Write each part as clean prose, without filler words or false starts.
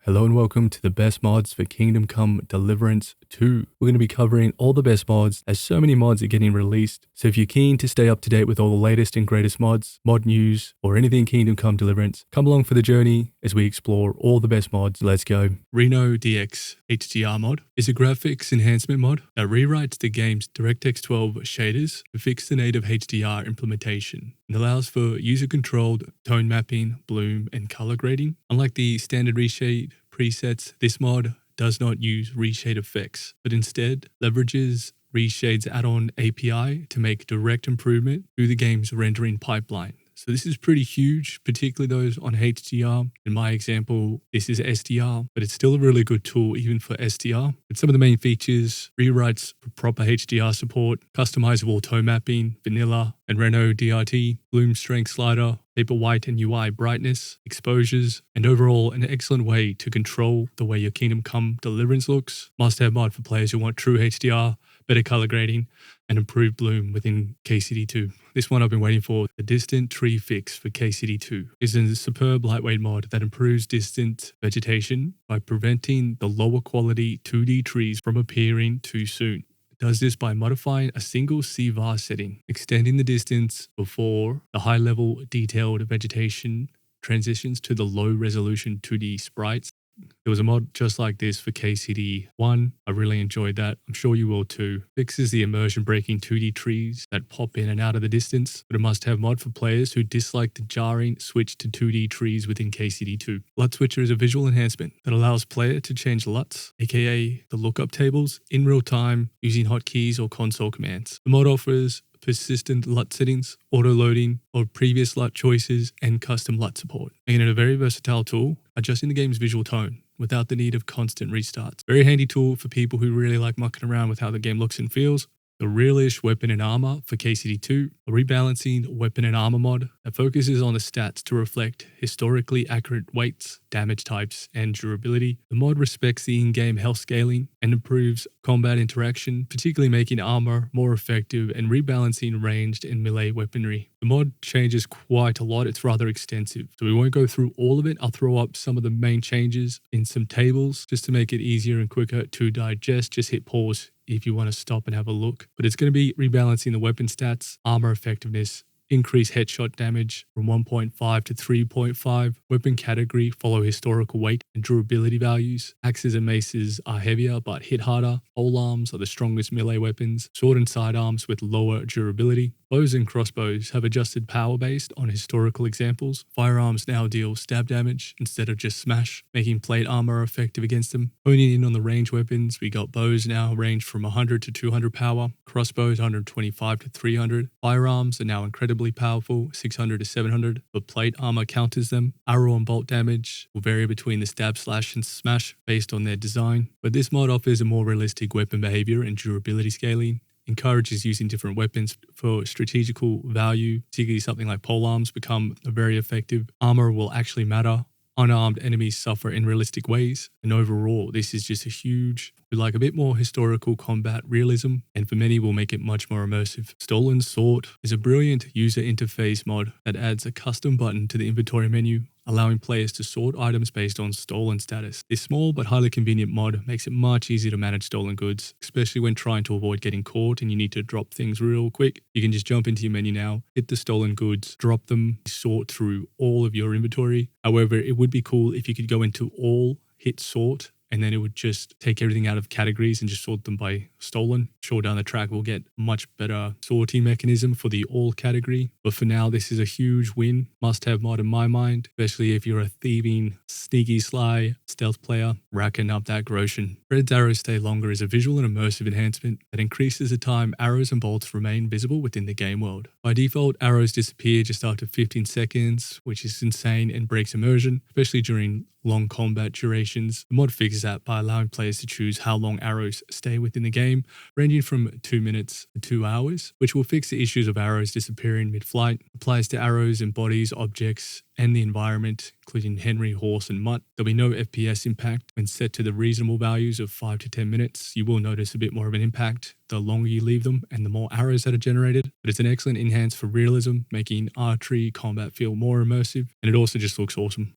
Hello and welcome to the best mods for Kingdom Come Deliverance 2. We're going to be covering all the best mods as so many mods are getting released. So if you're keen to stay up to date with all the latest and greatest mods, mod news, or anything Kingdom Come Deliverance, come along for the journey as we explore all the best mods. Let's go. RenoDX HDR mod is a graphics enhancement mod that rewrites the game's DirectX 12 shaders to fix the native HDR implementation. It allows for user-controlled tone mapping, bloom, and color grading. Unlike the standard reshade presets, this mod does not use reshade effects, but instead leverages Reshade's add-on API to make direct improvement through the game's rendering pipeline. So this is pretty huge, particularly those on HDR. In my example, this is SDR, but it's still a really good tool even for SDR. But some of the main features: rewrites for proper HDR support, customizable tone mapping, vanilla and RenoDRT, bloom strength slider, paper white and UI brightness, exposures, and overall an excellent way to control the way your Kingdom Come Deliverance looks. Must-have mod for players who want true HDR, better color grading, and improved bloom within KCD2. This one I've been waiting for. The Distant Tree Fix for KCD2 is a superb lightweight mod that improves distant vegetation by preventing the lower quality 2D trees from appearing too soon. It does this by modifying a single CVAR setting, extending the distance before the high-level detailed vegetation transitions to the low-resolution 2D sprites. There was a mod just like this for KCD1. I really enjoyed that. I'm sure you will too. Fixes the immersion breaking 2D trees that pop in and out of the distance, but a must-have mod for players who dislike the jarring switch to 2D trees within KCD2. LUT Switcher is a visual enhancement that allows player to change LUTs, aka the lookup tables, in real time using hotkeys or console commands. The mod offers persistent LUT settings, auto-loading of previous LUT choices, and custom LUT support, making it a very versatile tool, adjusting the game's visual tone without the need of constant restarts. Very handy tool for people who really like mucking around with how the game looks and feels. The Realish Weapon and Armor for KCD2, a rebalancing weapon and armor mod that focuses on the stats to reflect historically accurate weights, damage types, and durability. The mod respects the in-game health scaling and improves combat interaction, particularly making armor more effective and rebalancing ranged and melee weaponry. The mod changes quite a lot. It's rather extensive, so we won't go through all of it. I'll throw up some of the main changes in some tables just to make it easier and quicker to digest. Just hit pause if you want to stop and have a look. But it's going to be rebalancing the weapon stats, armor effectiveness, increase headshot damage from 1.5 to 3.5, weapon category, follow historical weight and durability values. Axes and maces are heavier but hit harder. Pole arms are the strongest melee weapons. Sword and sidearms with lower durability. Bows and crossbows have adjusted power based on historical examples. Firearms now deal stab damage instead of just smash, making plate armor effective against them. Honing in on the range weapons, we got bows now range from 100 to 200 power, crossbows 125 to 300. Firearms are now incredibly powerful, 600 to 700, but plate armor counters them. Arrow and bolt damage will vary between the stab, slash, and smash based on their design, but this mod offers a more realistic weapon behavior and durability scaling. Encourages using different weapons for strategical value, particularly something like polearms become very effective. Armor will actually matter. Unarmed enemies suffer in realistic ways. And overall, this is just a huge, like a bit more historical combat realism, and for many will make it much more immersive. Stolen Sword is a brilliant user interface mod that adds a custom button to the inventory menu, allowing players to sort items based on stolen status. This small but highly convenient mod makes it much easier to manage stolen goods, especially when trying to avoid getting caught and you need to drop things real quick. You can just jump into your menu now, hit the stolen goods, drop them, sort through all of your inventory. However, it would be cool if you could go into all, hit sort, and then it would just take everything out of categories and just sort them by stolen. Sure, down the track we'll get much better sorting mechanism for the all category, but for now this is a huge win, must-have mod in my mind, especially if you're a thieving, sneaky, sly stealth player racking up that groschen. Red's arrows stay longer is a visual and immersive enhancement that increases the time arrows and bolts remain visible within the game world. By default, arrows disappear just after 15 seconds, which is insane and breaks immersion, especially during long combat durations. The mod fixes that by allowing players to choose how long arrows stay within the game, ranging from 2 minutes to 2 hours, which will fix the issues of arrows disappearing mid-flight. Applies to arrows and bodies, objects, and the environment, including Henry, Horse, and Mutt. There'll be no FPS impact when set to the reasonable values of 5 to 10 minutes. You will notice a bit more of an impact the longer you leave them and the more arrows that are generated, but it's an excellent enhance for realism, making archery combat feel more immersive, and it also just looks awesome.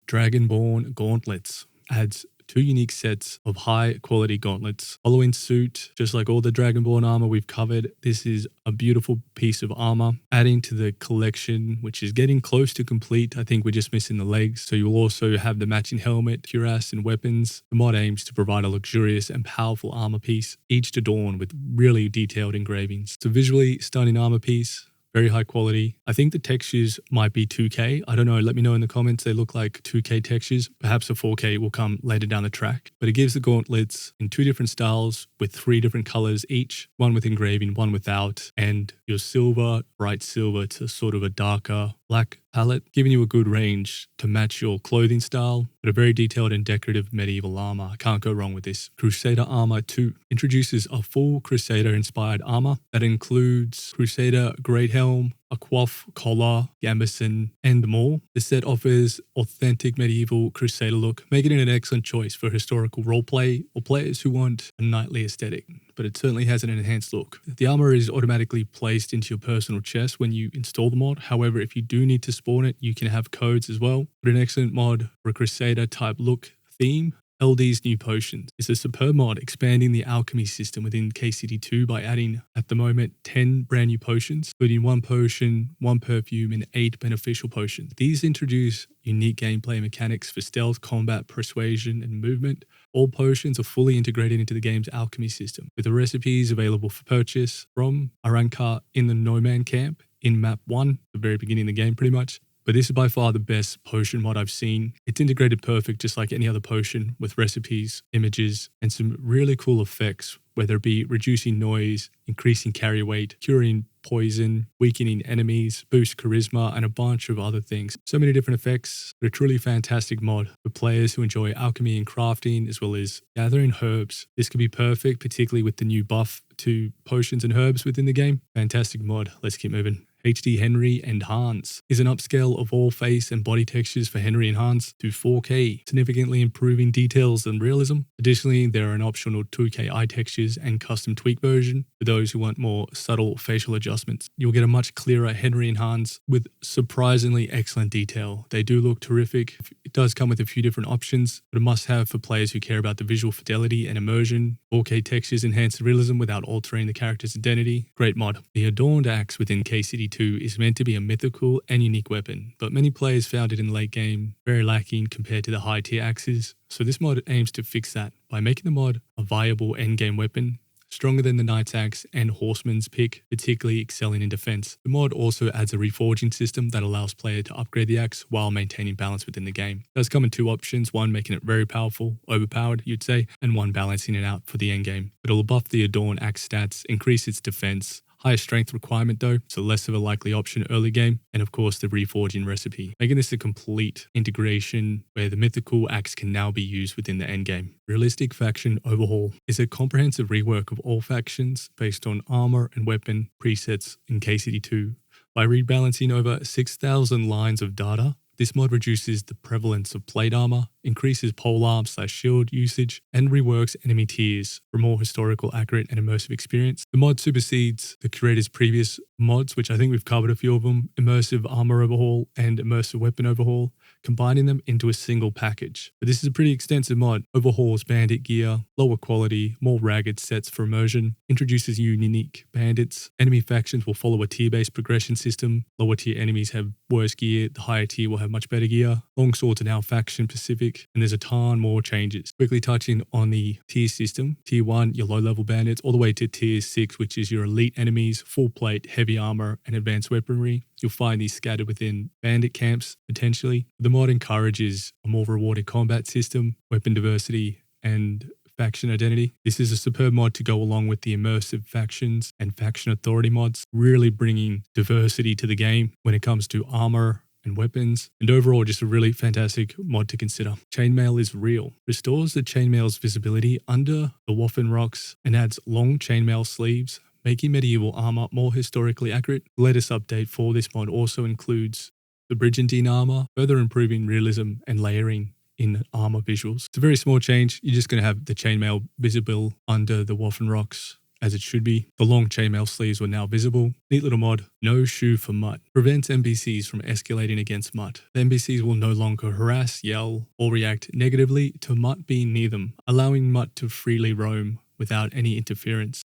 Dragonborn Gauntlets adds 2 unique sets of high quality gauntlets. Following suit, just like all the Dragonborn armor we've covered, this is a beautiful piece of armor, adding to the collection, which is getting close to complete. I think we're just missing the legs. So you'll also have the matching helmet, cuirass, and weapons. The mod aims to provide a luxurious and powerful armor piece, each adorned with really detailed engravings. It's a visually stunning armor piece. Very high quality. I think the textures might be 2K. I don't know. Let me know in the comments. They look like 2K textures. Perhaps a 4K will come later down the track. But it gives the gauntlets in 2 different styles with 3 different colors each. One with engraving, one without. And your silver, bright silver to sort of a darker black palette, giving you a good range to match your clothing style, but a very detailed and decorative medieval armor. Can't go wrong with this. Crusader Armor II introduces a full Crusader-inspired armor that includes Crusader Great Helm, a coif, collar, gambeson, and more. The set offers authentic medieval Crusader look, making it an excellent choice for historical roleplay or players who want a knightly aesthetic, but it certainly has an enhanced look. The armor is automatically placed into your personal chest when you install the mod. However, if you do need to spawn it, you can have codes as well. But an excellent mod for a Crusader type look theme. LD's New Potions is a superb mod expanding the alchemy system within KCD2 by adding, at the moment, 10 brand new potions, including 1 potion, 1 perfume, and 8 beneficial potions. These introduce unique gameplay mechanics for stealth, combat, persuasion, and movement. All potions are fully integrated into the game's alchemy system, with the recipes available for purchase from Arankar in the No Man camp in map 1, the very beginning of the game pretty much. But this is by far the best potion mod I've seen. It's integrated perfect just like any other potion with recipes, images, and some really cool effects, whether it be reducing noise, increasing carry weight, curing poison, weakening enemies, boost charisma, and a bunch of other things. So many different effects, but a truly fantastic mod for players who enjoy alchemy and crafting, as well as gathering herbs. This could be perfect, particularly with the new buff to potions and herbs within the game. Fantastic mod. Let's keep moving. HD Henry and Hans is an upscale of all face and body textures for Henry and Hans to 4K, significantly improving details and realism. Additionally, there are an optional 2K eye textures and custom tweak version for those who want more subtle facial adjustments. You'll get a much clearer Henry and Hans with surprisingly excellent detail. They do look terrific. It does come with a few different options, but a must-have for players who care about the visual fidelity and immersion. 4K textures enhance the realism without altering the character's identity. Great mod. The Adorned Axe within KCD2 is meant to be a mythical and unique weapon, but many players found it in the late game very lacking compared to the high tier axes. So this mod aims to fix that by making the mod a viable endgame weapon, stronger than the Knight's Axe and Horseman's Pick, particularly excelling in defense. The mod also adds a reforging system that allows player to upgrade the axe while maintaining balance within the game. It does come in 2 options, one making it very powerful, overpowered you'd say, and one balancing it out for the endgame. It'll buff the Adorned Axe stats, increase its defense, higher strength requirement though, so less of a likely option early game, and of course the reforging recipe, making this a complete integration where the mythical axe can now be used within the endgame. Realistic Faction Overhaul is a comprehensive rework of all factions based on armor and weapon presets in KCD2. By rebalancing over 6,000 lines of data, this mod reduces the prevalence of plate armor, increases polearm/shield usage, and reworks enemy tiers for more historical, accurate, and immersive experience. The mod supersedes the creator's previous mods, which I think we've covered a few of them, Immersive Armor Overhaul and Immersive Weapon Overhaul, combining them into a single package. But this is a pretty extensive mod. Overhauls bandit gear, lower quality, more ragged sets for immersion, introduces unique bandits. Enemy factions will follow a tier-based progression system. Lower tier enemies have worse gear, the higher tier will have much better gear. Longswords are now faction specific, and there's a ton more changes. Quickly touching on the tier system. Tier 1, your low-level bandits, all the way to Tier 6, which is your elite enemies, full plate, heavy armor, and advanced weaponry. You'll find these scattered within bandit camps, potentially. The mod encourages a more rewarding combat system, weapon diversity, and faction identity. This is a superb mod to go along with the immersive factions and faction authority mods, really bringing diversity to the game when it comes to armor and weapons, and overall just a really fantastic mod to consider. Chainmail is real. Restores the chainmail's visibility under the Waffen rocks and adds long chainmail sleeves, making medieval armor more historically accurate. The latest update for this mod also includes the brigandine armor, further improving realism and layering in armor visuals. It's a very small change. You're just going to have the chainmail visible under the Waffen rocks as it should be. The long chainmail sleeves were now visible. Neat little mod. No Shoo for Mutt. Prevents NPCs from escalating against Mutt. The NPCs will no longer harass, yell, or react negatively to Mutt being near them, allowing Mutt to freely roam without any interference.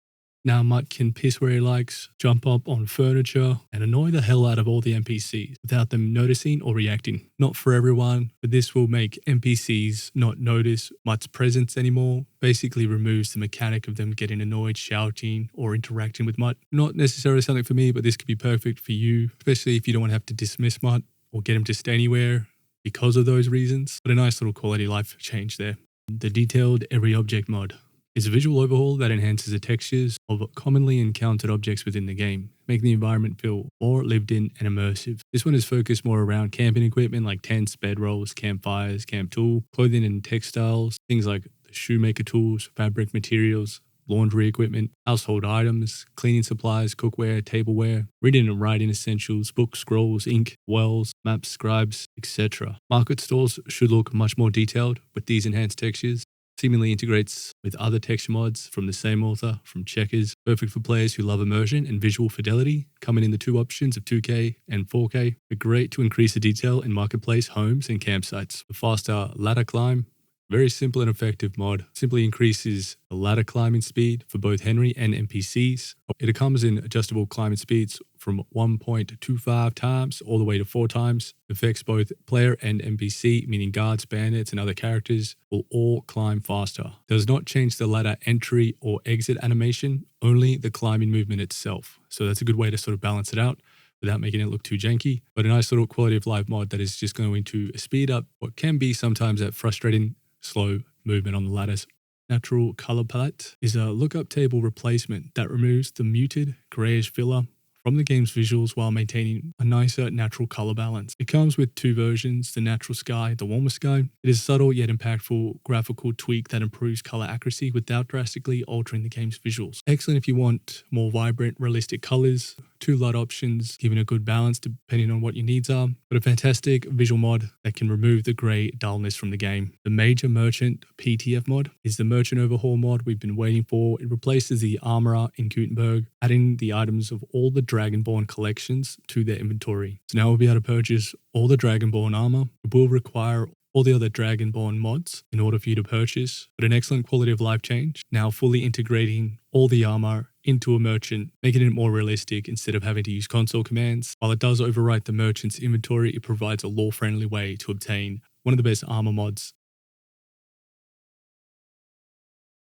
Now Mutt can piss where he likes, jump up on furniture, and annoy the hell out of all the NPCs without them noticing or reacting. Not for everyone, but this will make NPCs not notice Mutt's presence anymore. Basically removes the mechanic of them getting annoyed, shouting, or interacting with Mutt. Not necessarily something for me, but this could be perfect for you, especially if you don't want to have to dismiss Mutt or get him to stay anywhere because of those reasons. But a nice little quality of life change there. The detailed every object mod is a visual overhaul that enhances the textures of commonly encountered objects within the game, making the environment feel more lived in and immersive. This one is focused more around camping equipment like tents, bedrolls, campfires, camp tool, clothing and textiles, things like the shoemaker tools, fabric materials, laundry equipment, household items, cleaning supplies, cookware, tableware, reading and writing essentials, books, scrolls, ink, wells, maps, scribes, etc. Market stores should look much more detailed with these enhanced textures. Seemingly integrates with other texture mods from the same author, from Checkers, perfect for players who love immersion and visual fidelity, coming in the two options of 2K and 4K, but great to increase the detail in marketplace, homes, and campsites. The faster ladder climb, very simple and effective mod, simply increases the ladder climbing speed for both Henry and NPCs. It comes in adjustable climbing speeds from 1.25 times all the way to 4 times. Affects both player and NPC, meaning guards, bandits, and other characters will all climb faster. Does not change the ladder entry or exit animation, only the climbing movement itself. So that's a good way to sort of balance it out without making it look too janky, but a nice little quality of life mod that is just going to speed up what can be sometimes that frustrating slow movement on the ladders. Natural Color Palette is a lookup table replacement that removes the muted grayish filler from the game's visuals while maintaining a nicer natural color balance. It comes with 2 versions, the natural sky, the warmer sky. It is a subtle yet impactful graphical tweak that improves color accuracy without drastically altering the game's visuals. Excellent if you want more vibrant, realistic colors. 2 LUT options, giving a good balance depending on what your needs are, but a fantastic visual mod that can remove the grey dullness from the game. The Major Merchant PTF mod is the Merchant Overhaul mod we've been waiting for. It replaces the Armorer in Gutenberg, adding the items of all the Dragonborn collections to their inventory. So now we'll be able to purchase all the Dragonborn armor. It will require all the other Dragonborn mods in order for you to purchase, but an excellent quality of life change, now fully integrating all the armor into a merchant, making it more realistic instead of having to use console commands. While it does overwrite the merchant's inventory, it provides a lore-friendly way to obtain one of the best armor mods.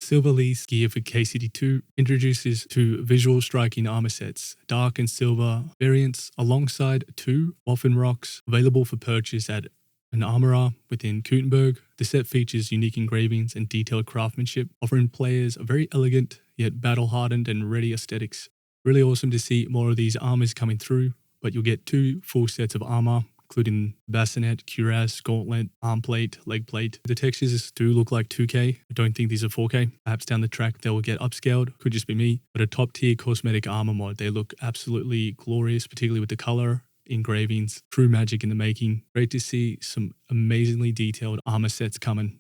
Silver Lys Gear for KCD2 introduces 2 visual striking armor sets, dark and silver variants, alongside 2 Waffen rocks available for purchase at an armorer within Gutenberg. The set features unique engravings and detailed craftsmanship, offering players a very elegant yet battle-hardened and ready aesthetics. Really awesome to see more of these armors coming through, but you'll get 2 full sets of armor, including bassinet, cuirass, gauntlet, arm plate, leg plate. The textures do look like 2K. I don't think these are 4K. Perhaps down the track they will get upscaled. Could just be me. But a top-tier cosmetic armor mod. They look absolutely glorious, particularly with the color, engravings, true magic in the making. Great to see some amazingly detailed armor sets coming.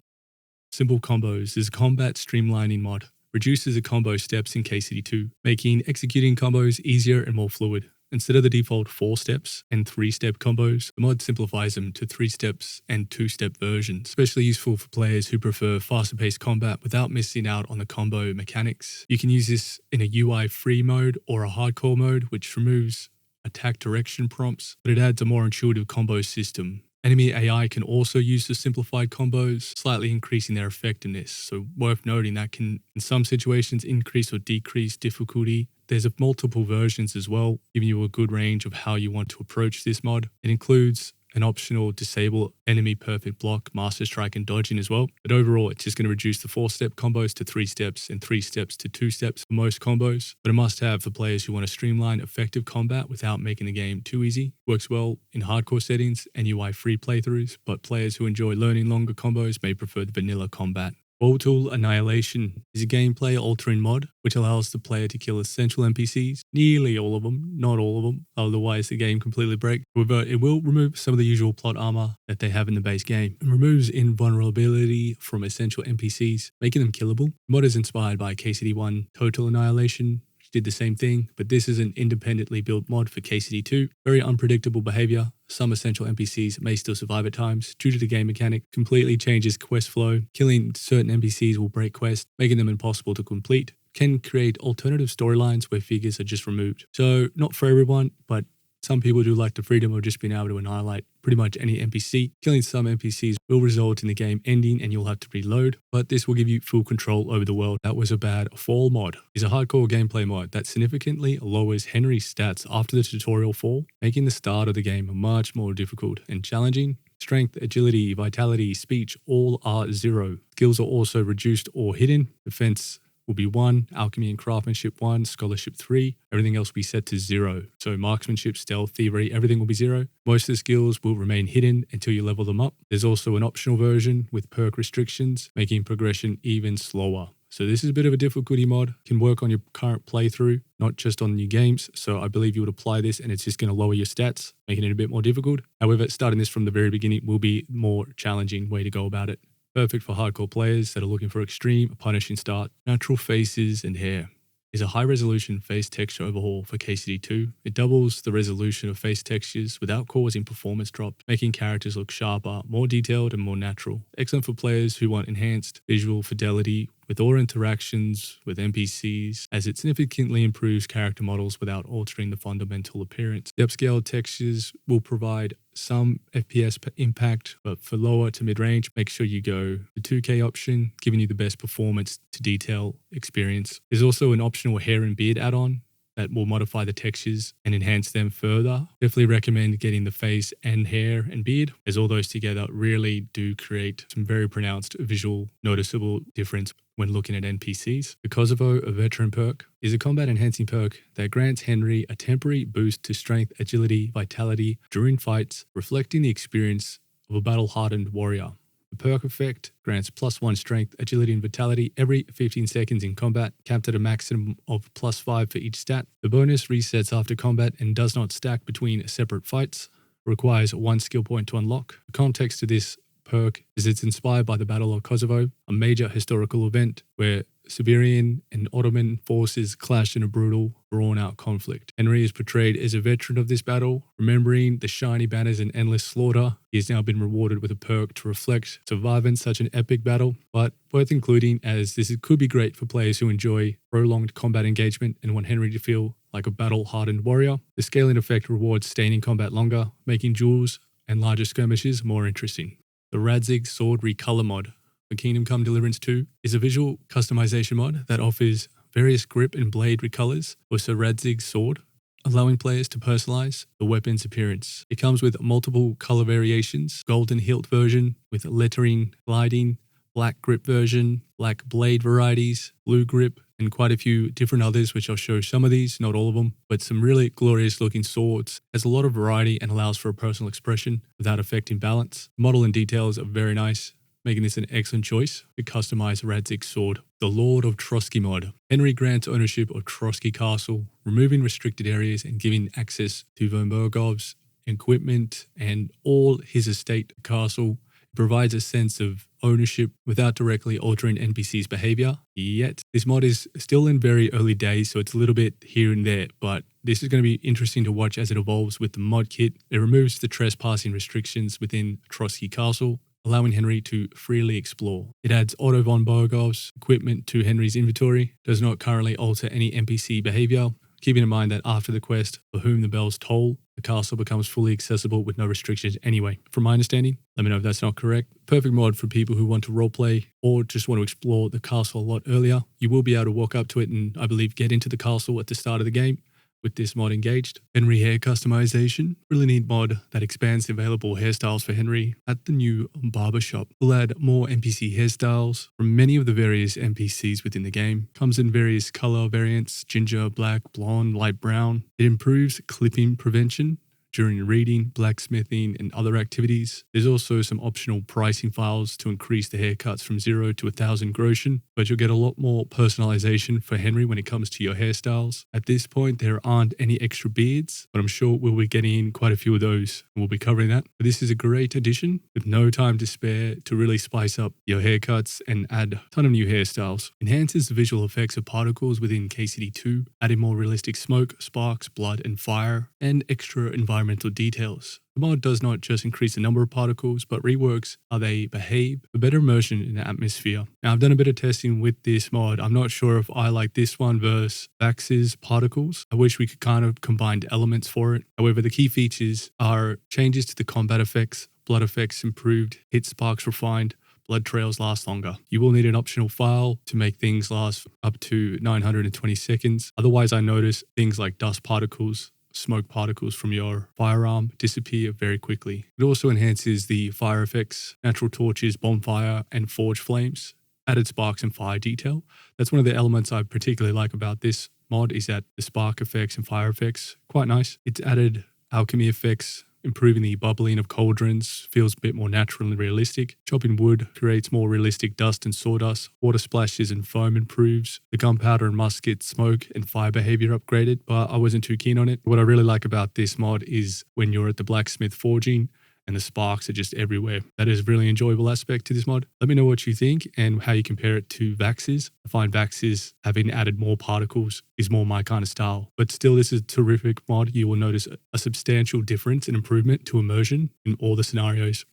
Simple combos is a combat streamlining mod. Reduces the combo steps in KCD2, making executing combos easier and more fluid. Instead of the default 4 steps and 3-step combos, the mod simplifies them to 3 steps and 2-step versions, especially useful for players who prefer faster paced combat without missing out on the combo mechanics. You can use this in a UI free mode or a hardcore mode, which removes attack direction prompts, but it adds a more intuitive combo system. Enemy AI can also use the simplified combos, slightly increasing their effectiveness, so worth noting that can in some situations increase or decrease difficulty. There's multiple versions as well, giving you a good range of how you want to approach this mod. It includes an optional disable enemy perfect block, master strike and dodging as well. But overall, it's just going to reduce the 4-step combos to 3 steps and 3 steps to 2 steps for most combos. But a must have for players who want to streamline effective combat without making the game too easy. Works well in hardcore settings and UI free playthroughs, but players who enjoy learning longer combos may prefer the vanilla combat. Twotal Annihilation is a gameplay altering mod which allows the player to kill essential NPCs, nearly all of them, not all of them, otherwise the game completely breaks. However, it will remove some of the usual plot armor that they have in the base game and removes invulnerability from essential NPCs, making them killable. The mod is inspired by KCD1 Total Annihilation, which did the same thing, but this is an independently built mod for KCD2. Very unpredictable behavior. Some essential NPCs may still survive at times due to the game mechanic. Completely changes quest flow. Killing certain NPCs will break quests, making them impossible to complete. Can create alternative storylines where figures are just removed. So not for everyone, but some people do like the freedom of just being able to annihilate pretty much any NPC. Killing some NPCs will result in the game ending and you'll have to reload, but this will give you full control over the world. That Was a Bad Fall mod is a hardcore gameplay mod that significantly lowers Henry's stats after the tutorial fall, making the start of the game much more difficult and challenging. Strength, agility, vitality, speech, all are 0. Skills are also reduced or hidden. Defense will be 1, alchemy and craftsmanship 1, scholarship 3, everything else will be set to 0. So marksmanship, stealth, thievery, everything will be 0. Most of the skills will remain hidden until you level them up. There's also an optional version with perk restrictions, making progression even slower. So this is a bit of a difficulty mod, can work on your current playthrough, not just on new games. So I believe you would apply this and it's just going to lower your stats, making it a bit more difficult. However, starting this from the very beginning will be a more challenging way to go about it. Perfect for hardcore players that are looking for extreme, punishing start. Natural faces and hair is a high-resolution face texture overhaul for KCD2. It doubles the resolution of face textures without causing performance drops, making characters look sharper, more detailed, and more natural. Excellent for players who want enhanced visual fidelity with all interactions with NPCs, as it significantly improves character models without altering the fundamental appearance. The upscaled textures will provide some FPS impact, but for lower to mid-range, make sure you go the 2K option, giving you the best performance to detail experience. There's also an optional hair and beard add-on that will modify the textures and enhance them further. Definitely recommend getting the face and hair and beard, as all those together really do create some very pronounced visual noticeable difference when looking at NPCs. The Kosovo, a veteran perk, is a combat enhancing perk that grants Henry a temporary boost to strength, agility, vitality during fights, reflecting the experience of a battle-hardened warrior. The perk effect grants +1 strength, agility, and vitality every 15 seconds in combat, capped at a maximum of +5 for each stat. The bonus resets after combat and does not stack between separate fights. Requires 1 skill point to unlock. The context to this perk is it's inspired by the Battle of Kosovo, a major historical event where Serbian and Ottoman forces clashed in a brutal, drawn-out conflict. Henry is portrayed as a veteran of this battle, remembering the shiny banners and endless slaughter. He has now been rewarded with a perk to reflect surviving such an epic battle, but worth including as this could be great for players who enjoy prolonged combat engagement and want Henry to feel like a battle-hardened warrior. The scaling effect rewards staying in combat longer, making duels and larger skirmishes more interesting. The Radzig Sword Recolor mod for Kingdom Come Deliverance 2 is a visual customization mod that offers various grip and blade recolors for Sir Radzig's sword, allowing players to personalize the weapon's appearance. It comes with multiple color variations, golden hilt version with lettering, gliding, black grip version, black blade varieties, blue grip, and quite a few different others, which I'll show some of these, not all of them, but some really glorious looking swords. Has a lot of variety and allows for a personal expression without affecting balance. The model and details are very nice, making this an excellent choice to customize Radzig's sword. The Lord of Trosky mod. Henry grants ownership of Trosky Castle, removing restricted areas and giving access to Vermergov's equipment and all his estate castle. It provides a sense of ownership without directly altering NPC's behavior. Yet, this mod is still in very early days, so it's a little bit here and there, but this is going to be interesting to watch as it evolves with the mod kit. It removes the trespassing restrictions within Trosky Castle, allowing Henry to freely explore. It adds Otto von Borgov's equipment to Henry's inventory, does not currently alter any NPC behavior, keeping in mind that after the quest, For Whom the Bells Toll, the castle becomes fully accessible with no restrictions anyway. From my understanding, let me know if that's not correct. Perfect mod for people who want to roleplay or just want to explore the castle a lot earlier. You will be able to walk up to it and, I believe, get into the castle at the start of the game with this mod engaged. Henry hair customization. Really neat mod that expands the available hairstyles for Henry at the new barbershop. We'll add more NPC hairstyles from many of the various NPCs within the game. Comes in various color variants, ginger, black, blonde, light brown. It improves clipping prevention during reading, blacksmithing, and other activities. There's also some optional pricing files to increase the haircuts from 0 to 1,000 groschen, but you'll get a lot more personalization for Henry when it comes to your hairstyles. At this point, there aren't any extra beards, but I'm sure we'll be getting in quite a few of those, and we'll be covering that. But this is a great addition with no time to spare to really spice up your haircuts and add a ton of new hairstyles. Enhances the visual effects of particles within KCD2, adding more realistic smoke, sparks, blood, and fire, and extra environmental details. The mod does not just increase the number of particles, but reworks how they behave for better immersion in the atmosphere. Now, I've done a bit of testing with this mod. I'm not sure if I like this one versus Vax's particles. I wish we could kind of combine elements for it. However, the key features are changes to the combat effects, blood effects improved, hit sparks refined, blood trails last longer. You will need an optional file to make things last up to 920 seconds. Otherwise, I notice things like dust particles, smoke particles from your firearm disappear very quickly. It also enhances the fire effects, natural torches, bonfire, and forge flames, added sparks and fire detail. That's one of the elements I particularly like about this mod is that the spark effects and fire effects, quite nice. It's added alchemy effects, improving the bubbling of cauldrons, feels a bit more natural and realistic. Chopping wood creates more realistic dust and sawdust. Water splashes and foam improves. The gunpowder and musket smoke and fire behavior upgraded, but I wasn't too keen on it. What I really like about this mod is when you're at the blacksmith forging and the sparks are just everywhere. That is a really enjoyable aspect to this mod. Let me know what you think and how you compare it to Vax's. I find Vax's having added more particles is more my kind of style. But still, this is a terrific mod. You will notice a substantial difference and improvement to immersion in all the scenarios.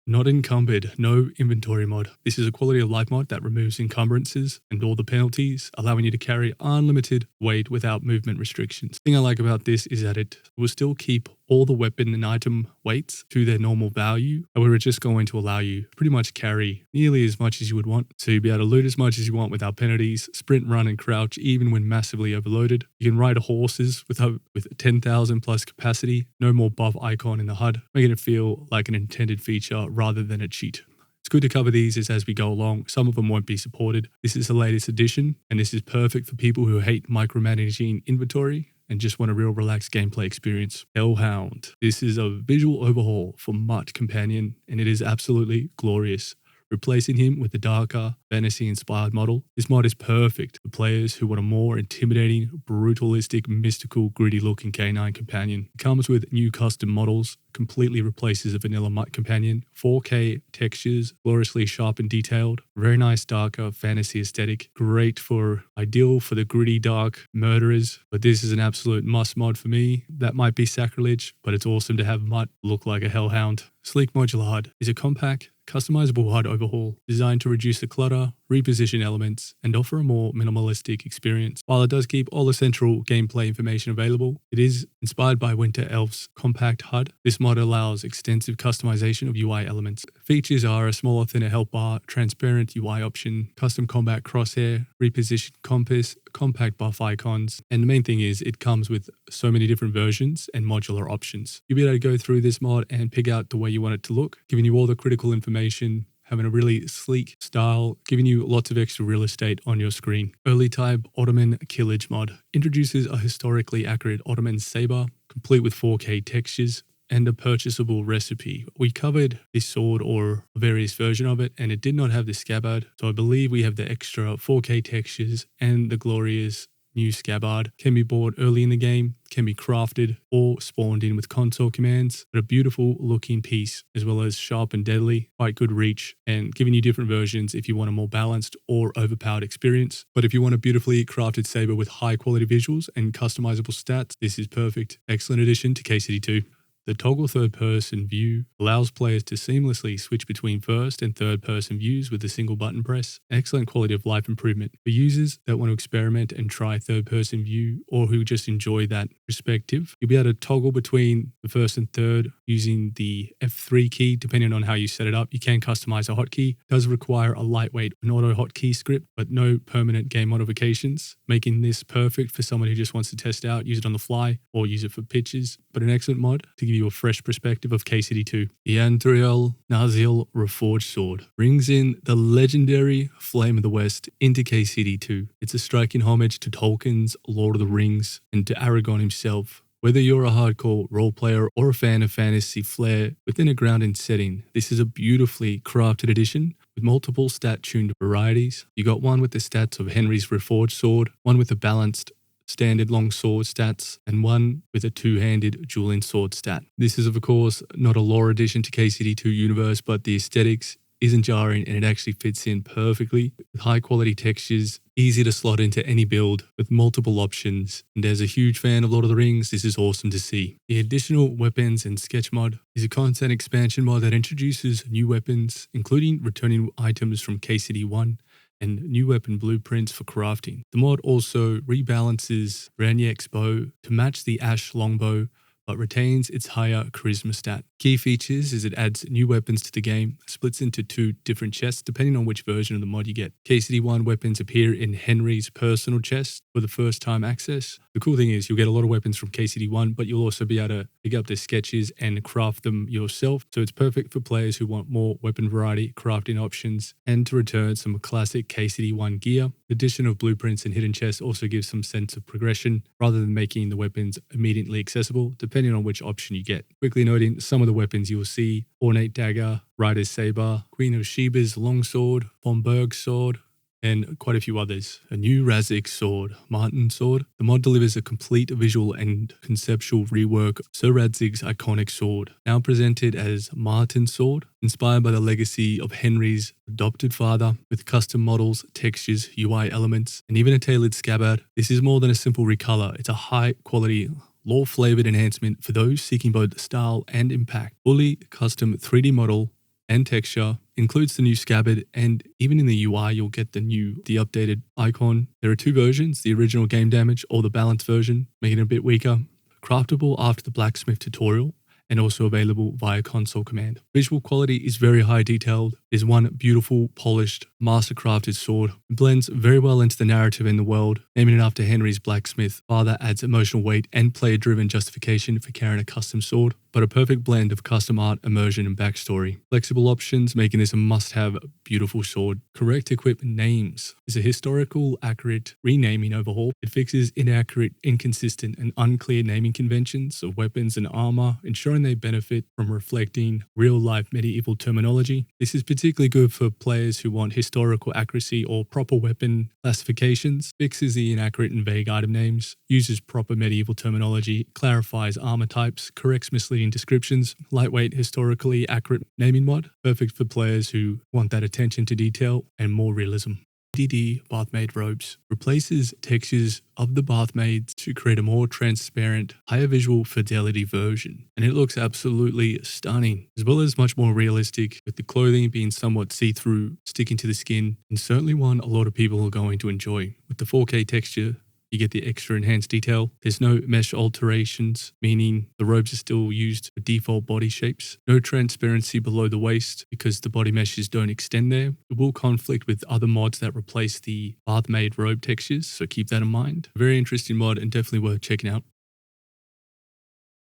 Not encumbered, no inventory mod. This is a quality of life mod that removes encumbrances and all the penalties, allowing you to carry unlimited weight without movement restrictions. The thing I like about this is that it will still keep all the weapon and item weights to their normal value. However, it's just going to allow you to pretty much carry nearly as much as you would want. So you'll be able to loot as much as you want without penalties, sprint, run, and crouch even when massively overloaded. You can ride horses with 10,000 plus capacity, no more buff icon in the HUD, making it feel like an intended feature rather than a cheat. It's good to cover these as we go along. Some of them won't be supported. This is the latest edition, and this is perfect for people who hate micromanaging inventory and just want a real relaxed gameplay experience. Hellhound. This is a visual overhaul for Mutt Companion, and it is absolutely glorious. Replacing him with the darker, fantasy-inspired model, this mod is perfect for players who want a more intimidating, brutalistic, mystical, gritty-looking canine companion. It comes with new custom models, completely replaces a vanilla Mutt companion, 4K textures, gloriously sharp and detailed, very nice darker fantasy aesthetic, ideal for the gritty dark murderers, but this is an absolute must mod for me. That might be sacrilege, but it's awesome to have Mutt look like a hellhound. Sleek Modular HUD is a compact, customizable HUD overhaul designed to reduce the clutter, reposition elements, and offer a more minimalistic experience. While it does keep all the central gameplay information available, it is inspired by Winter Elf's compact HUD. This mod allows extensive customization of UI elements. Features are a smaller, thinner health bar, transparent UI option, custom combat crosshair, repositioned compass, compact buff icons, and the main thing is it comes with so many different versions and modular options. You'll be able to go through this mod and pick out the way you want it to look, giving you all the critical information, having a really sleek style, giving you lots of extra real estate on your screen. Early type Ottoman Kilij mod introduces a historically accurate Ottoman saber, complete with 4K textures and a purchasable recipe. We covered this sword or a various version of it, and it did not have the scabbard, so I believe we have the extra 4K textures and the glorious new scabbard. Can be bought early in the game, can be crafted or spawned in with console commands, but a beautiful looking piece as well as sharp and deadly, quite good reach, and giving you different versions if you want a more balanced or overpowered experience. But if you want a beautifully crafted saber with high quality visuals and customizable stats, this is perfect. Excellent addition to KCD2. The toggle third-person view allows players to seamlessly switch between first and third-person views with a single button press. Excellent quality of life improvement. For users that want to experiment and try third-person view or who just enjoy that perspective, you'll be able to toggle between the first and third using the F3 key depending on how you set it up. You can customize a hotkey. It does require a lightweight and auto hotkey script, but no permanent game modifications, making this perfect for someone who just wants to test out, use it on the fly, or use it for pitches. But an excellent mod to give give you a fresh perspective of KCD2. The Anduril Narsil Reforged Sword brings in the legendary Flame of the West into KCD2. It's a striking homage to Tolkien's Lord of the Rings and to Aragorn himself. Whether you're a hardcore role player or a fan of fantasy flair within a grounded setting, this is a beautifully crafted edition with multiple stat-tuned varieties. You got one with the stats of Henry's Reforged Sword, one with a balanced standard long sword stats, and one with a two-handed dueling sword stat. This is of course not a lore addition to KCD2 universe, but the aesthetics isn't jarring and it actually fits in perfectly with high quality textures, easy to slot into any build with multiple options. And as a huge fan of Lord of the Rings, this is awesome to see. The additional weapons and sketch mod is a content expansion mod that introduces new weapons, including returning items from KCD1 and new weapon blueprints for crafting. The mod also rebalances RenoDX bow to match the Ash longbow, but retains its higher charisma stat. Key features is it adds new weapons to the game, splits into 2 different chests depending on which version of the mod you get. KCD1 weapons appear in Henry's personal chest for the first time access. The cool thing is you'll get a lot of weapons from KCD1, but you'll also be able to pick up their sketches and craft them yourself. So it's perfect for players who want more weapon variety, crafting options, and to return some classic KCD1 gear. The addition of blueprints and hidden chests also gives some sense of progression rather than making the weapons immediately accessible, depending on which option you get. Quickly noting some of the weapons you will see: Ornate Dagger, Rider's Saber, Queen of Sheba's Longsword, Von Berg's Sword, and quite a few others. A new Radzig sword, Martin sword. The mod delivers a complete visual and conceptual rework of Sir Radzig's iconic sword, now presented as Martin's sword, inspired by the legacy of Henry's adopted father, with custom models, textures, UI elements, and even a tailored scabbard. This is more than a simple recolor. It's a high quality lore-flavored enhancement for those seeking both style and impact. Fully custom 3D model and texture, includes the new scabbard, and even in the UI you'll get the updated icon. There are 2 versions, the original game damage or the balanced version, making it a bit weaker. Craftable after the blacksmith tutorial, and also available via console command. Visual quality is very high detailed. There's one beautiful, polished, master-crafted sword. It blends very well into the narrative in the world. Naming it after Henry's blacksmith father adds emotional weight and player-driven justification for carrying a custom sword, but a perfect blend of custom art, immersion, and backstory. Flexible options, making this a must-have beautiful sword. Correct equipment names is a historical, accurate renaming overhaul. It fixes inaccurate, inconsistent, and unclear naming conventions of weapons and armor, ensuring they benefit from reflecting real-life medieval terminology. This is particularly good for players who want historical accuracy or proper weapon classifications. Fixes the inaccurate and vague item names, uses proper medieval terminology, clarifies armor types, corrects misleading descriptions. Lightweight, historically accurate naming mod, perfect for players who want that attention to detail and more realism. Bathmaid Robes replaces textures of the Bathmaids to create a more transparent, higher visual fidelity version, and it looks absolutely stunning, as well as much more realistic, with the clothing being somewhat see-through, sticking to the skin, and certainly one a lot of people are going to enjoy. With the 4K texture, you get the extra enhanced detail. There's no mesh alterations, meaning the robes are still used for default body shapes. No transparency below the waist because the body meshes don't extend there. It will conflict with other mods that replace the Bathmaid robe textures, so keep that in mind. A very interesting mod and definitely worth checking out.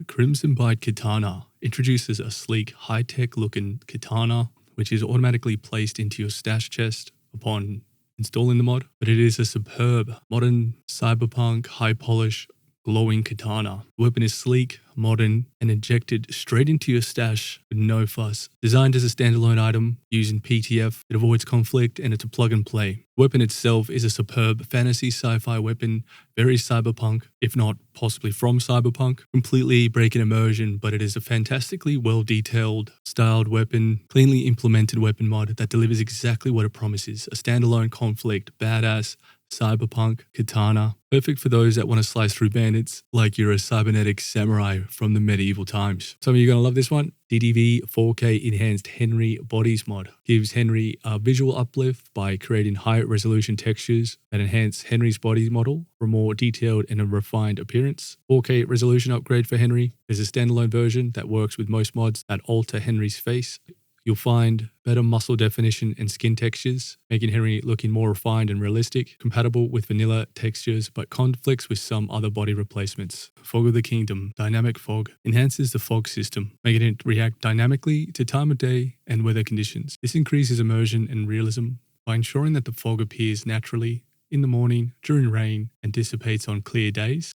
Crimson Bite Katana introduces a sleek, high-tech looking katana, which is automatically placed into your stash chest upon installing the mod, but it is a superb, modern, cyberpunk, high polish, glowing katana. The weapon is sleek, modern, and injected straight into your stash with no fuss. Designed as a standalone item using PTF, it avoids conflict and it's a plug and play. The weapon itself is a superb fantasy sci-fi weapon, very cyberpunk, if not possibly from cyberpunk. Completely breaking immersion, but it is a fantastically well-detailed, styled weapon, cleanly implemented weapon mod that delivers exactly what it promises. A standalone conflict, badass, cyberpunk katana, perfect for those that want to slice through bandits like you're a cybernetic samurai from the medieval times. Some of you are going to love this one. DDV 4K Enhanced Henry Bodies mod gives Henry a visual uplift by creating high resolution textures that enhance Henry's body model for a more detailed and a refined appearance. 4K resolution upgrade for Henry. There's a standalone version that works with most mods that alter Henry's face. You'll find better muscle definition and skin textures, making Henry looking more refined and realistic, compatible with vanilla textures but conflicts with some other body replacements. Fog of the Kingdom, Dynamic Fog, enhances the fog system, making it react dynamically to time of day and weather conditions. This increases immersion and realism by ensuring that the fog appears naturally in the morning, during rain, and dissipates on clear days.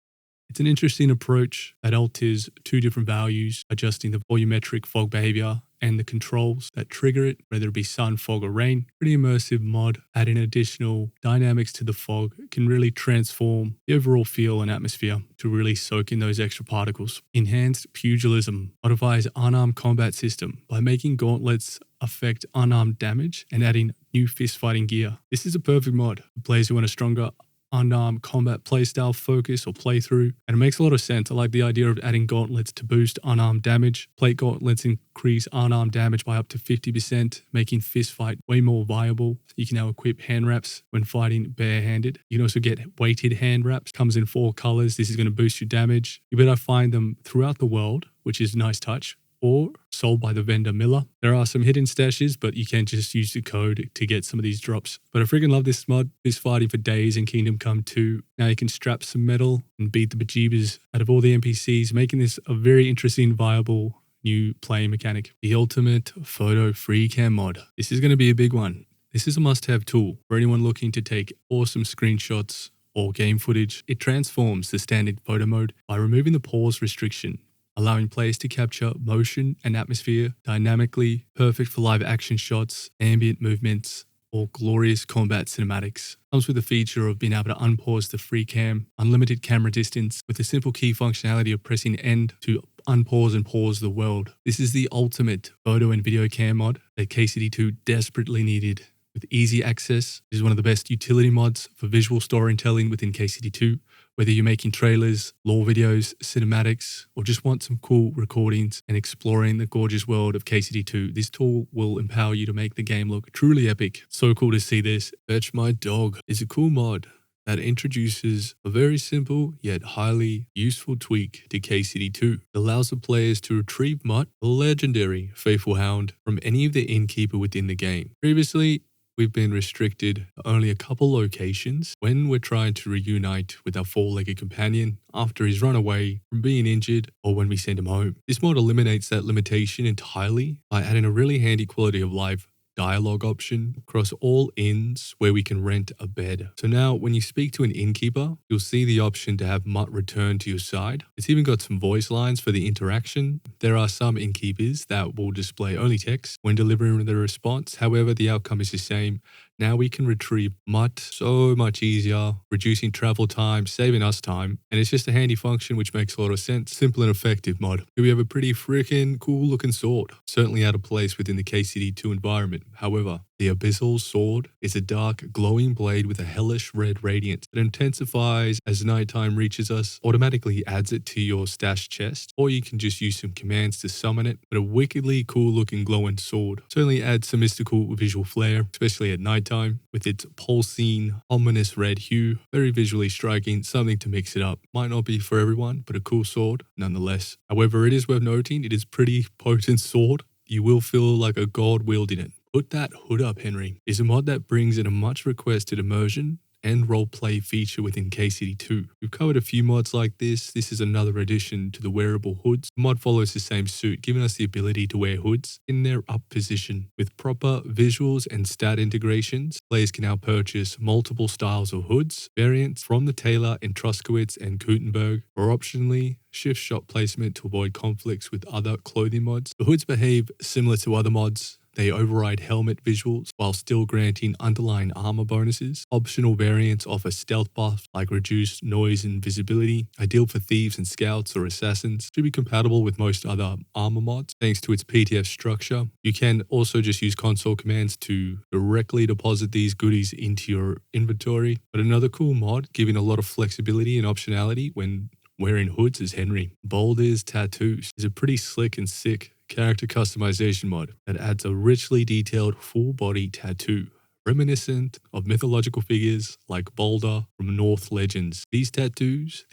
It's an interesting approach that alters two different values, adjusting the volumetric fog behavior and the controls that trigger it, whether it be sun, fog, or rain. Pretty immersive mod. Adding additional dynamics to the fog can really transform the overall feel and atmosphere to really soak in those extra particles. Enhanced Pugilism modifies unarmed combat system by making gauntlets affect unarmed damage and adding new fist fighting gear. This is a perfect mod for players who want a stronger unarmed combat playstyle focus or playthrough, and it makes a lot of sense. I like the idea of adding gauntlets to boost unarmed damage. Plate gauntlets increase unarmed damage by up to 50%, making fist fight way more viable. You can now equip hand wraps when fighting barehanded. You can also get weighted hand wraps. Comes in 4 colors. This is going to boost your damage. You better find them throughout the world, which is a nice touch, or sold by the vendor Miller. There are some hidden stashes, but you can just use the code to get some of these drops. But I freaking love this mod. This fighting for days in Kingdom Come 2. Now you can strap some metal and beat the bejeebers out of all the NPCs, making this a very interesting, viable new playing mechanic. The ultimate photo free cam mod. This is going to be a big one. This is a must-have tool for anyone looking to take awesome screenshots or game footage. It transforms the standard photo mode by removing the pause restriction, allowing players to capture motion and atmosphere dynamically, perfect for live action shots, ambient movements, or glorious combat cinematics. Comes with the feature of being able to unpause the free cam, unlimited camera distance, with the simple key functionality of pressing end to unpause and pause the world. This is the ultimate photo and video cam mod that KCD2 desperately needed. With easy access, this is one of the best utility mods for visual storytelling within KCD2. Whether you're making trailers, lore videos, cinematics, or just want some cool recordings and exploring the gorgeous world of KCD2, this tool will empower you to make the game look truly epic. So cool to see this. Fetch My Dog is a cool mod that introduces a very simple yet highly useful tweak to KCD2. It allows the players to retrieve Mutt, the legendary faithful hound, from any of the innkeeper within the game. Previously, we've been restricted to only a couple locations when we're trying to reunite with our 4-legged companion after he's run away from being injured or when we send him home. This mod eliminates that limitation entirely by adding a really handy quality of life dialogue option across all inns where we can rent a bed. So now when you speak to an innkeeper, you'll see the option to have Mutt return to your side. It's even got some voice lines for the interaction. There are some innkeepers that will display only text when delivering the response. However, the outcome is the same. Now we can retrieve Mutt so much easier, reducing travel time, saving us time, and it's just a handy function which makes a lot of sense. Simple and effective mod. Here we have a pretty freaking cool looking sword, certainly out of place within the KCD2 environment. However, the Abyssal Sword is a dark, glowing blade with a hellish red radiance that intensifies as nighttime reaches us, automatically adds it to your stash chest, or you can just use some commands to summon it. But a wickedly cool looking glowing sword certainly adds some mystical visual flair, especially at nighttime, with its pulsing, ominous red hue. Very visually striking, something to mix it up. Might not be for everyone, but a cool sword nonetheless. However, it is worth noting, it is pretty potent sword. You will feel like a god wielding it. Put that hood up, Henry, is a mod that brings in a much requested immersion and roleplay feature within KCD2. We've covered a few mods like this. This is another addition to the wearable hoods. The mod follows the same suit, giving us the ability to wear hoods in their up position. With proper visuals and stat integrations, players can now purchase multiple styles of hoods, variants from the tailor in Troskowitz and Gutenberg, or optionally shift shop placement to avoid conflicts with other clothing mods. The hoods behave similar to other mods. They override helmet visuals while still granting underlying armor bonuses. Optional variants offer stealth buffs like reduced noise and visibility, ideal for thieves and scouts or assassins. Should be compatible with most other armor mods thanks to its PTF structure. You can also just use console commands to directly deposit these goodies into your inventory. But another cool mod giving a lot of flexibility and optionality when wearing hoods is Henry. Boulder's Tattoos is a pretty slick and sick character customization mod that adds a richly detailed full body tattoo reminiscent of mythological figures like Balder from North legends. These tattoos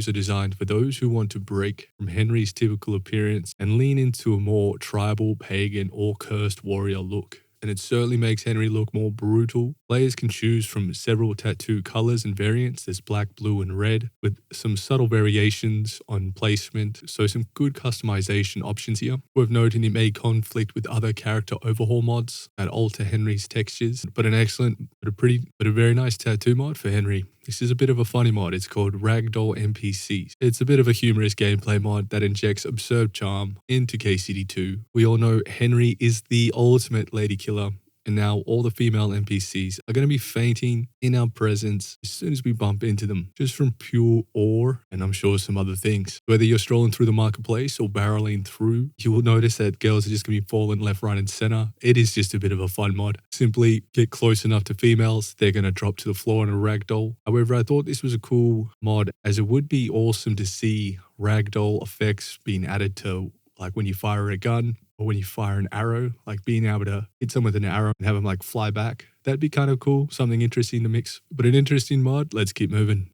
are designed for those who want to break from Henry's typical appearance and lean into a more tribal, pagan, or cursed warrior look. And it certainly makes Henry look more brutal. Players can choose from several tattoo colors and variants. There's black, blue, and red, with some subtle variations on placement, so some good customization options here. Worth noting, it may conflict with other character overhaul mods that alter Henry's textures, but a very nice tattoo mod for Henry. This is a bit of a funny mod. It's called Ragdoll NPCs. It's a bit of a humorous gameplay mod that injects absurd charm into KCD2. We all know Henry is the ultimate lady killer, and now all the female NPCs are going to be fainting in our presence as soon as we bump into them, just from pure awe, and I'm sure some other things. Whether you're strolling through the marketplace or barreling through, you will notice that girls are just going to be falling left, right, and center. It is just a bit of a fun mod. Simply get close enough to females, they're going to drop to the floor in a ragdoll. However, I thought this was a cool mod, as it would be awesome to see ragdoll effects being added to, like when you fire a gun, or when you fire an arrow, like being able to hit someone with an arrow and have them like fly back. That'd be kind of cool, something interesting to mix. But an interesting mod, let's keep moving.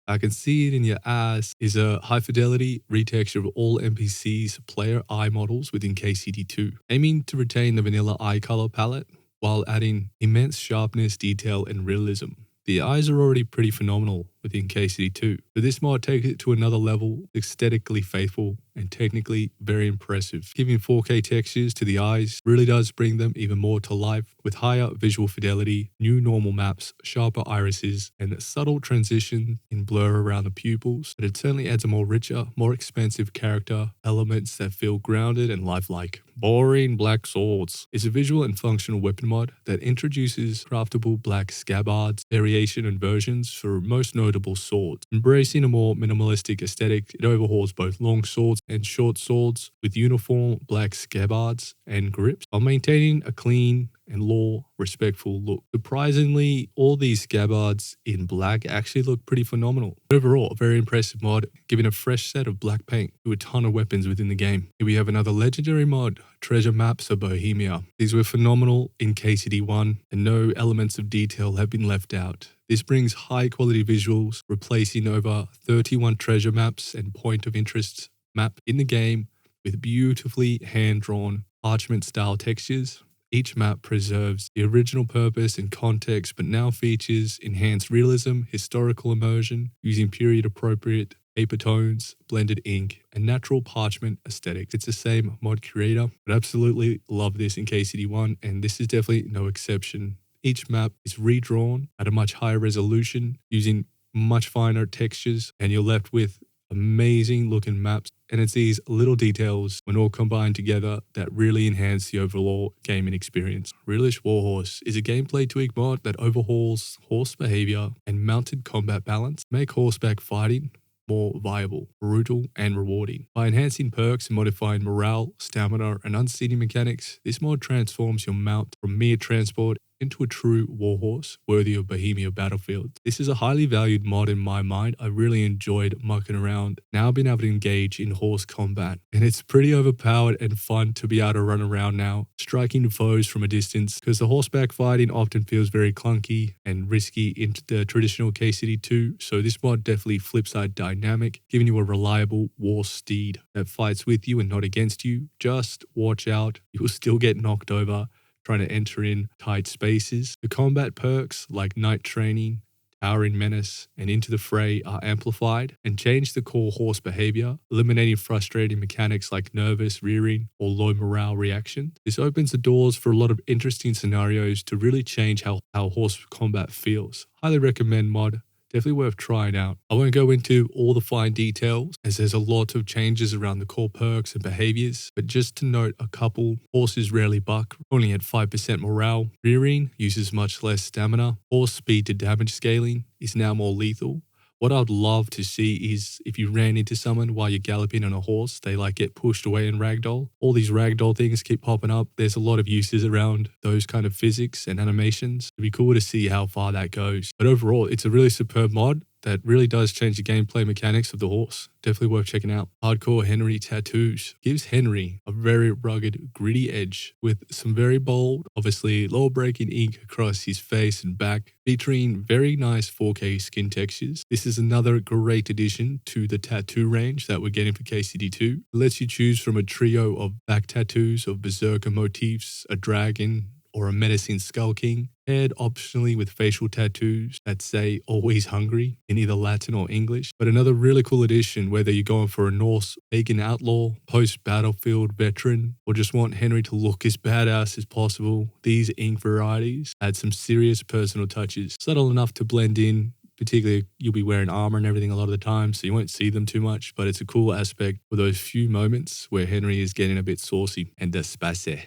I can see it in your eyes is a high fidelity retexture of all NPCs player eye models within KCD2, aiming to retain the vanilla eye color palette while adding immense sharpness, detail, and realism. The eyes are already pretty phenomenal within KCD2, but this mod takes it to another level, aesthetically faithful and technically very impressive. Giving 4K textures to the eyes really does bring them even more to life, with higher visual fidelity, new normal maps, sharper irises, and subtle transition in blur around the pupils. But it certainly adds a more richer, more expansive character, elements that feel grounded and lifelike. Boring Black Swords is a visual and functional weapon mod that introduces craftable black scabbards, variation and versions for most notable swords. Embracing a more minimalistic aesthetic, it overhauls both long swords and short swords with uniform black scabbards and grips, while maintaining a clean and lore respectful look. Surprisingly, all these scabbards in black actually look pretty phenomenal. Overall, a very impressive mod, giving a fresh set of black paint to a ton of weapons within the game. Here we have another legendary mod, Treasure Maps of Bohemia. These were phenomenal in KCD1, and no elements of detail have been left out. This brings high quality visuals, replacing over 31 treasure maps and point of interest map in the game with beautifully hand-drawn parchment-style textures. Each map preserves the original purpose and context, but now features enhanced realism, historical immersion, using period-appropriate paper tones, blended ink, and natural parchment aesthetics. It's the same mod creator, but absolutely love this in KCD1, and this is definitely no exception. Each map is redrawn at a much higher resolution, using much finer textures, and you're left with amazing looking maps. And it's these little details, when all combined together, that really enhance the overall gaming experience. Realish Warhorse is a gameplay tweak mod that overhauls horse behavior and mounted combat balance, make horseback fighting more viable, brutal, and rewarding. By enhancing perks and modifying morale, stamina, and unseating mechanics, this mod transforms your mount from mere transport into a true warhorse worthy of Bohemia battlefield. This is a highly valued mod in my mind. I really enjoyed mucking around, now being able to engage in horse combat, and it's pretty overpowered and fun to be able to run around now, striking foes from a distance, because the horseback fighting often feels very clunky and risky in the traditional KCD2, so this mod definitely flips that dynamic, giving you a reliable war steed that fights with you and not against you. Just watch out, you will still get knocked over trying to enter in tight spaces. The combat perks like Night Training, Towering Menace, and Into the Fray are amplified and change the core horse behavior, eliminating frustrating mechanics like nervous rearing or low morale reaction. This opens the doors for a lot of interesting scenarios to really change how horse combat feels. Highly recommend mod. Definitely worth trying out. I won't go into all the fine details as there's a lot of changes around the core perks and behaviors, but just to note a couple, horses rarely buck, only at 5% morale. Rearing uses much less stamina. Horse speed to damage scaling is now more lethal. What I'd love to see is if you ran into someone while you're galloping on a horse, they like get pushed away in Ragdoll. All these Ragdoll things keep popping up. There's a lot of uses around those kind of physics and animations. It'd be cool to see how far that goes. But overall, it's a really superb mod. that really does change the gameplay mechanics of the horse. Definitely worth checking out. Hardcore Henry Tattoos gives Henry a very rugged, gritty edge with some very bold, obviously law-breaking ink across his face and back, featuring very nice 4K skin textures. This is another great addition to the tattoo range that we're getting for KCD2. It lets you choose from a trio of back tattoos of berserker motifs, a dragon, or a menacing Skull King, paired optionally with facial tattoos that say always hungry in either Latin or English. But another really cool addition, whether you're going for a Norse pagan outlaw, post-battlefield veteran, or just want Henry to look as badass as possible, these ink varieties add some serious personal touches, subtle enough to blend in. Particularly, you'll be wearing armor and everything a lot of the time, so you won't see them too much, but it's a cool aspect for those few moments where Henry is getting a bit saucy and spicy.